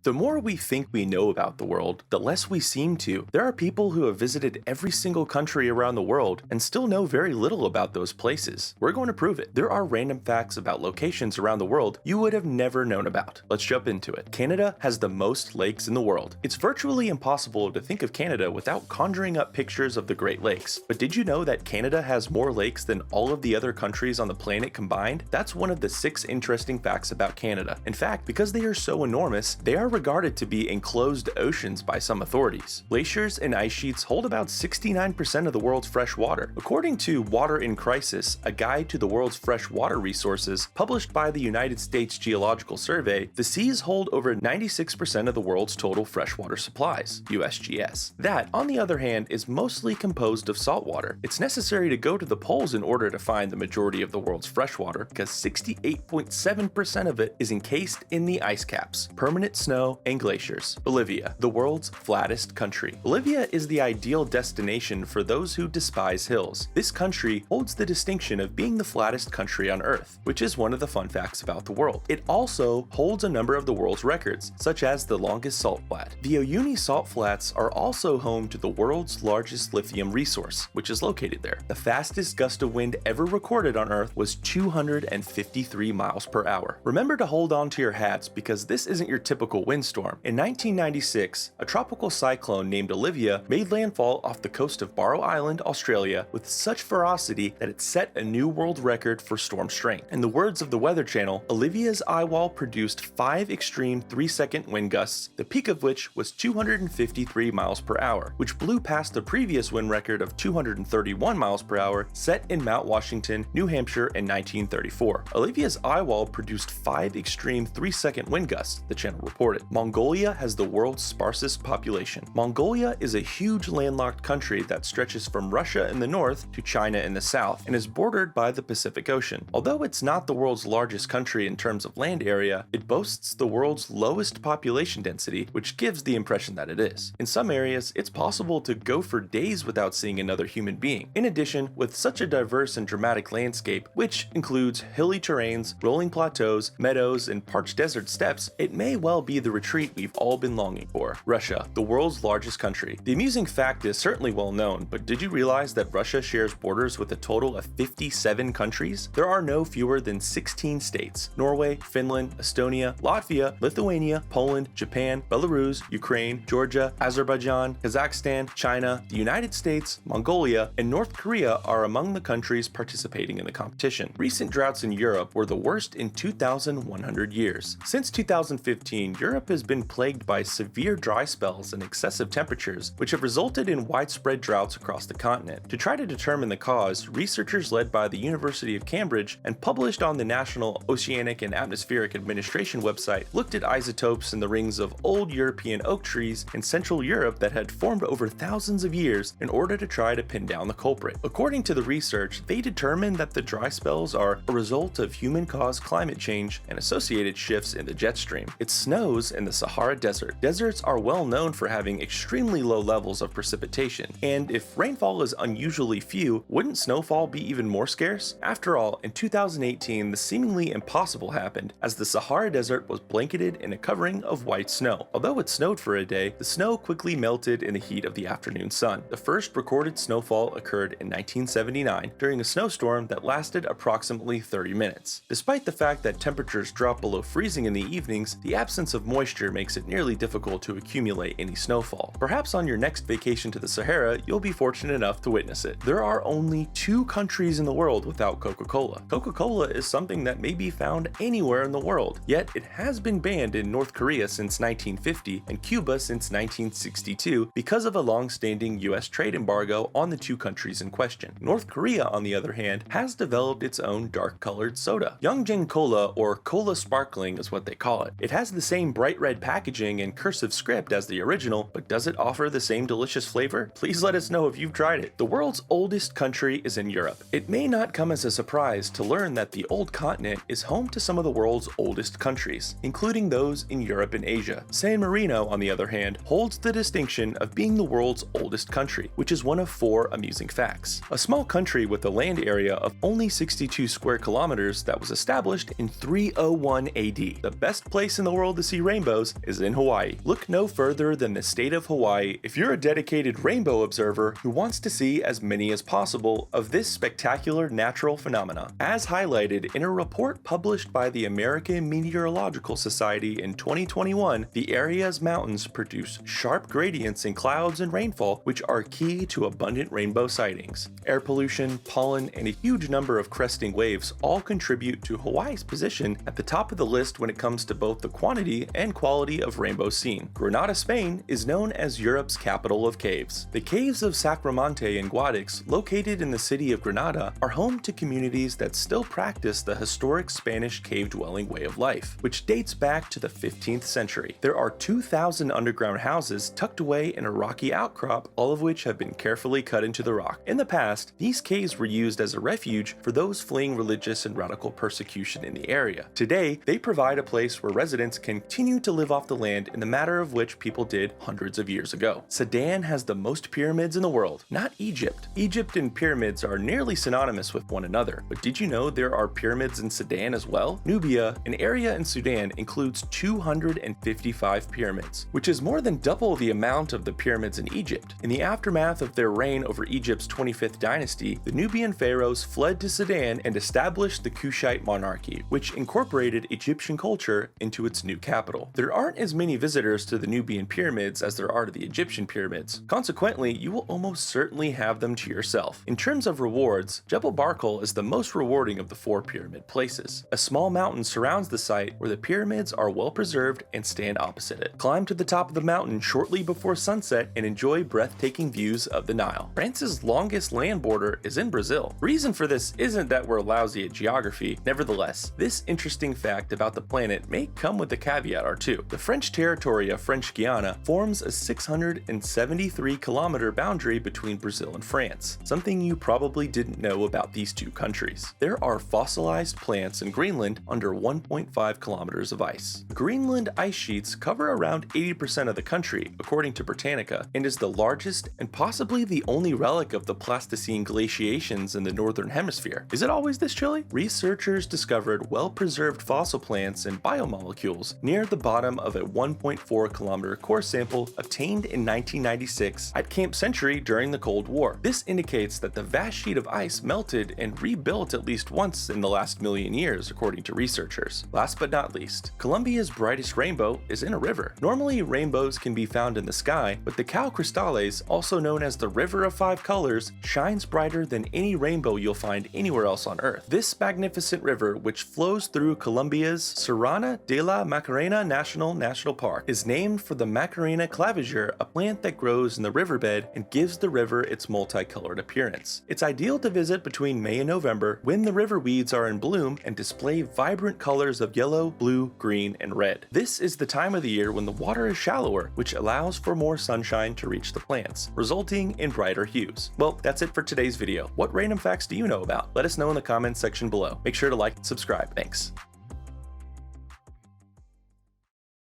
The more we think we know about the world, the less we seem to. There are people who have visited every single country around the world and still know very little about those places. We're going to prove it. There are random facts about locations around the world you would have never known about. Let's jump into it. Canada has the most lakes in the world. It's virtually impossible to think of Canada without conjuring up pictures of the Great Lakes. But did you know that Canada has more lakes than all of the other countries on the planet combined? That's one of the 6 interesting facts about Canada. In fact, because they are so enormous, they are regarded to be enclosed oceans by some authorities. Glaciers and ice sheets hold about 69% of the world's fresh water. According to Water in Crisis, a guide to the world's fresh water resources, published by the United States Geological Survey, the seas hold over 96% of the world's total freshwater supplies, USGS. That, on the other hand, is mostly composed of salt water. It's necessary to go to the poles in order to find the majority of the world's freshwater, because 68.7% of it is encased in the ice caps, permanent snow, and glaciers. Bolivia, the world's flattest country. Bolivia is the ideal destination for those who despise hills. This country holds the distinction of being the flattest country on Earth, which is one of the fun facts about the world. It also holds a number of the world's records, such as the longest salt flat. The Uyuni salt flats are also home to the world's largest lithium resource, which is located there. The fastest gust of wind ever recorded on Earth was 253 miles per hour. Remember to hold on to your hats because this isn't your typical windstorm. In 1996, a tropical cyclone named Olivia made landfall off the coast of Barrow Island, Australia, with such ferocity that it set a new world record for storm strength. In the words of the Weather Channel, Olivia's eye wall produced 5 extreme 3-second wind gusts, the peak of which was 253 miles per hour, which blew past the previous wind record of 231 miles per hour set in Mount Washington, New Hampshire in 1934. Olivia's eye wall produced 5 extreme 3-second wind gusts, the channel reported. Mongolia has the world's sparsest population. Mongolia is a huge landlocked country that stretches from Russia in the north to China in the south and is bordered by the Pacific Ocean. Although it's not the world's largest country in terms of land area, it boasts the world's lowest population density, which gives the impression that it is. In some areas, it's possible to go for days without seeing another human being. In addition, with such a diverse and dramatic landscape, which includes hilly terrains, rolling plateaus, meadows, and parched desert steppes, it may well be the retreat we've all been longing for. Russia, the world's largest country. The amusing fact is certainly well known, but did you realize that Russia shares borders with a total of 57 countries? There are no fewer than 16 states: Norway, Finland, Estonia, Latvia, Lithuania, Poland, Japan, Belarus, Ukraine, Georgia, Azerbaijan, Kazakhstan, China, the United States, Mongolia, and North Korea are among the countries participating in the competition. Recent droughts in Europe were the worst in 2,100 years. Since 2015, Europe has been plagued by severe dry spells and excessive temperatures, which have resulted in widespread droughts across the continent. To try to determine the cause, researchers led by the University of Cambridge and published on the National Oceanic and Atmospheric Administration website looked at isotopes in the rings of old European oak trees in Central Europe that had formed over thousands of years in order to try to pin down the culprit. According to the research, they determined that the dry spells are a result of human-caused climate change and associated shifts in the jet stream. It snows in the Sahara Desert. Deserts are well known for having extremely low levels of precipitation, and if rainfall is unusually few, wouldn't snowfall be even more scarce? After all, in 2018, the seemingly impossible happened, as the Sahara Desert was blanketed in a covering of white snow. Although it snowed for a day, the snow quickly melted in the heat of the afternoon sun. The first recorded snowfall occurred in 1979 during a snowstorm that lasted approximately 30 minutes. Despite the fact that temperatures drop below freezing in the evenings, the absence of moisture makes it nearly difficult to accumulate any snowfall. Perhaps on your next vacation to the Sahara, you'll be fortunate enough to witness it. There are only 2 countries in the world without Coca-Cola. Coca-Cola is something that may be found anywhere in the world, yet it has been banned in North Korea since 1950 and Cuba since 1962 because of a long-standing US trade embargo on the 2 countries in question. North Korea, on the other hand, has developed its own dark-colored soda. Yongjang Cola, or Cola Sparkling, is what they call it. It has the same bright red packaging and cursive script as the original, but does it offer the same delicious flavor? Please let us know if you've tried it. The world's oldest country is in Europe. It may not come as a surprise to learn that the old continent is home to some of the world's oldest countries, including those in Europe and Asia. San Marino, on the other hand, holds the distinction of being the world's oldest country, which is one of 4 amusing facts. A small country with a land area of only 62 square kilometers that was established in 301 AD. The best place in the world to see rainbows is in Hawaii. Look no further than the state of Hawaii if you're a dedicated rainbow observer who wants to see as many as possible of this spectacular natural phenomena. As highlighted in a report published by the American Meteorological Society in 2021, the area's mountains produce sharp gradients in clouds and rainfall, which are key to abundant rainbow sightings. Air pollution, pollen, and a huge number of cresting waves all contribute to Hawaii's position at the top of the list when it comes to both the quantity and quality of rainbows seen. Granada, Spain is known as Europe's capital of caves. The caves of Sacromonte and Guadix, located in the city of Granada, are home to communities that still practice the historic Spanish cave-dwelling way of life, which dates back to the 15th century. There are 2,000 underground houses tucked away in a rocky outcrop, all of which have been carefully cut into the rock. In the past, these caves were used as a refuge for those fleeing religious and radical persecution in the area. Today, they provide a place where residents continue to live off the land in the manner of which people did hundreds of years ago. Sudan has the most pyramids in the world, not Egypt. Egypt and pyramids are nearly synonymous with one another, but did you know there are pyramids in Sudan as well? Nubia, an area in Sudan, includes 255 pyramids, which is more than double the amount of the pyramids in Egypt. In the aftermath of their reign over Egypt's 25th dynasty, the Nubian pharaohs fled to Sudan and established the Kushite monarchy, which incorporated Egyptian culture into its new capital. There aren't as many visitors to the Nubian pyramids as there are to the Egyptian pyramids. Consequently, you will almost certainly have them to yourself. In terms of rewards, Jebel Barkal is the most rewarding of the 4 pyramid places. A small mountain surrounds the site where the pyramids are well preserved and stand opposite it. Climb to the top of the mountain shortly before sunset and enjoy breathtaking views of the Nile. France's longest land border is in Brazil. Reason for this isn't that we're lousy at geography. Nevertheless, this interesting fact about the planet may come with a caveat or two. The French territory of French Guiana forms a 673-kilometer boundary between Brazil and France, something you probably didn't know about these two countries. There are fossilized plants in Greenland under 1.5 kilometers of ice. Greenland ice sheets cover around 80% of the country, according to Britannica, and is the largest and possibly the only relic of the Pleistocene glaciations in the northern hemisphere. Is it always this chilly? Researchers discovered well-preserved fossil plants and biomolecules near the bottom of a 1.4 kilometer core sample obtained in 1996 at Camp Century during the Cold War. This indicates that the vast sheet of ice melted and rebuilt at least once in the last million years, according to researchers. Last but not least, Colombia's brightest rainbow is in a river. Normally, rainbows can be found in the sky, but the Cal Cristales, also known as the River of Five Colors, shines brighter than any rainbow you'll find anywhere else on Earth. This magnificent river, which flows through Colombia's Serrana de la Macarena National Park, is named for the Macarena claviger, a plant that grows in the riverbed and gives the river its multicolored appearance. It's ideal to visit between May and November when the river weeds are in bloom and display vibrant colors of yellow, blue, green, and red. This is the time of the year when the water is shallower, which allows for more sunshine to reach the plants, resulting in brighter hues. Well, that's it for today's video. What random facts do you know about? Let us know in the comments section below. Make sure to like and subscribe. Thanks.